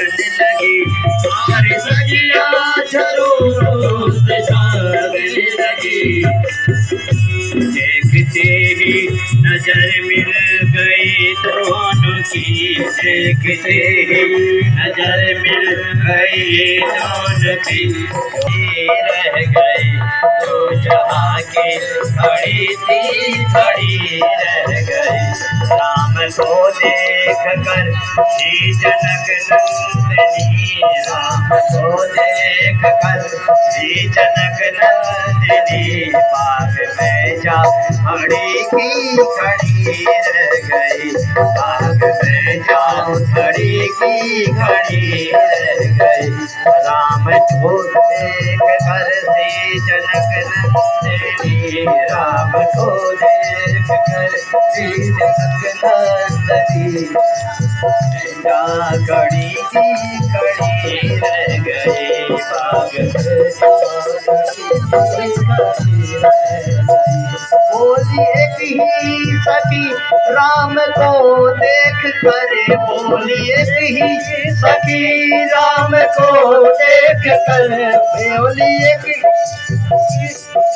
लगी और सजिया झरों से छावे लगी। देखते ही नजर मिल गई दोनों की, देखते ही नजर मिल गई दोनों की। रह गई तो जहाँ की खड़ी थी खड़ी रह गई। राम को देख कर श्री जनक नंदिनी, राम को देख कर श्री जनक नंदिनी बाग में जा खड़ी की खड़ी रह गई। बाग में जाओ खड़ी की खड़ी रह गई। राम को देख कर श्री जनक नंदिनी, राम को देख कर श्री जनक नंदिनी जा खड़ी की खड़ी रह गई। बाग बोली एक ही सखी राम को देख कर, बोली एक ही सखी राम को देख कर, बोली एक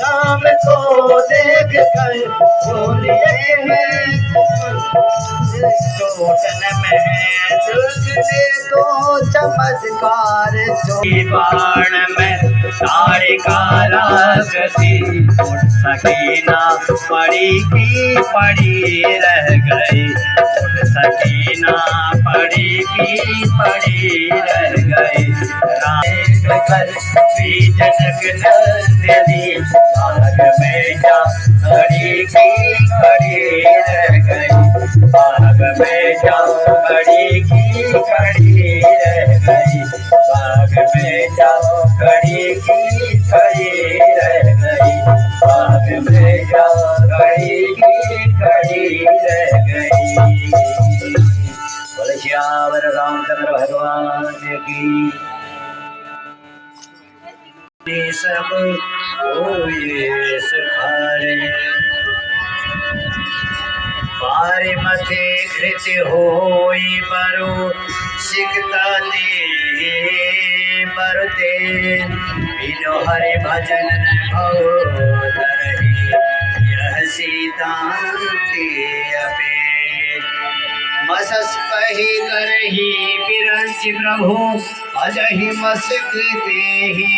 राम को देख कर, बोली एक ही चोटन में दुखने दो चमत्कार बाण में तारे का रागती। सकीना पड़ी की पड़ी रह गई, सकीना पड़ी की पड़ी रह गई। राम कर श्री जनक नंदिनी बाग में जा खड़ी की खड़ी रह गई। बाग में जा खड़ी की खड़ी रह गई। बाग में जा खड़ी की खड़ी रह गई। बाग में जा खड़ी की खड़ी रह गई। बोले श्यावर रामचंद्र भगवान की। सब होए सुखारे पारे मथे कृत होई बरु सिकता दे बरते। बिनो हरि भजन न भव तरहि, यह सीता के अपे। मसस कही करही बिरंच प्रभु अजहि मस्कृते ही।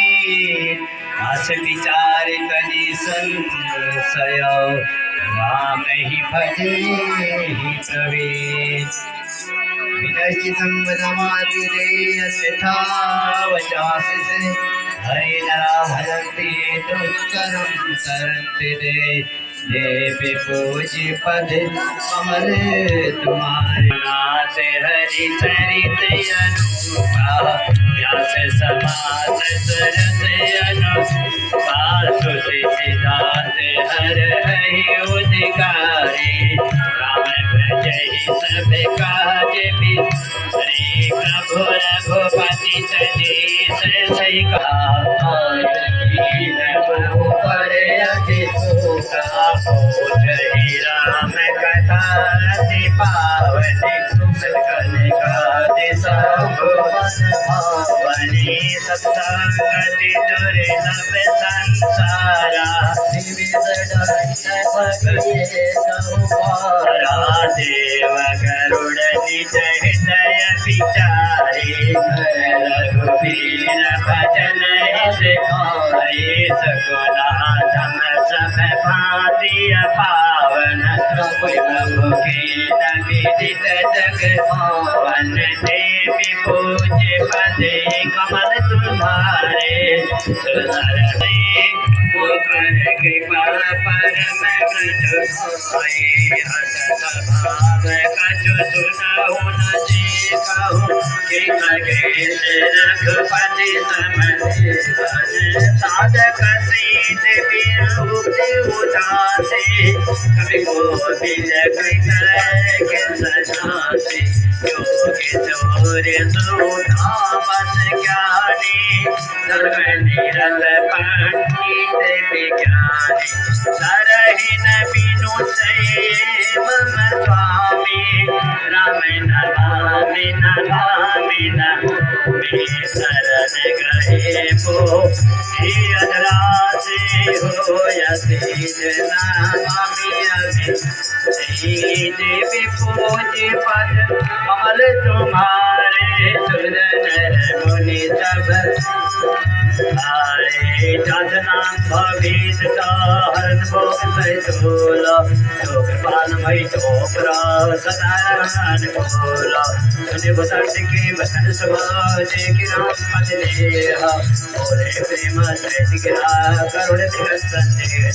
अस विचार तनि संशय राम ही भजे ही प्रवेश। विनर्चितं वदमातिरे अन्यथा वचास से हरे नरा भजन्ति दुष्करं करन्ति ते। देवी पूज्य पद कमल तुम्हारे नाथ हरि चरित अनुपा। व्यास समाज सरस अनुपा। तुलसी सिद्धांत हर हरि उदिकारी। राम भजहि सब काज बिसरे। प्रभु रघुपति सजीस सही प्रभु पर जय राम कथा अति पावनी। कलिकादि सब पावनी। सत्संगति दुर्लभ संसारा। देव गरुड़ निज हृदय विचारे। रघुबीर भजन हितकारी। सगुनाथम सब भांति पावन। प्रभु की विदित जग पावन। देवी पूज्य पदे कमल तुम्हारे। सुंदर कृपा परम हस स्वभाव कछु सुनहु न देखहु। खगेश रघुपति समझे साधक सीत विरहुति उदासे। कवि कोविद कृत सजासे। योगेश्वर सुधामस ज्ञानी। धर्म निरत पंडित विज्ञानी। सरहिन बिनु मम स्वामी। राम नाम शरण गए वो अधराते हो यसी देवी पूज पद कमल तुम्हारे सुरन मुनि सब आए जातना भवित का हरण भोग सैतोला तो कृपालमय तो सदारण बोला सुने भक्त के वचन सुभाजे कि राम पद नेहा बोले प्रेम सहित गिरा करुण दिवस संदेह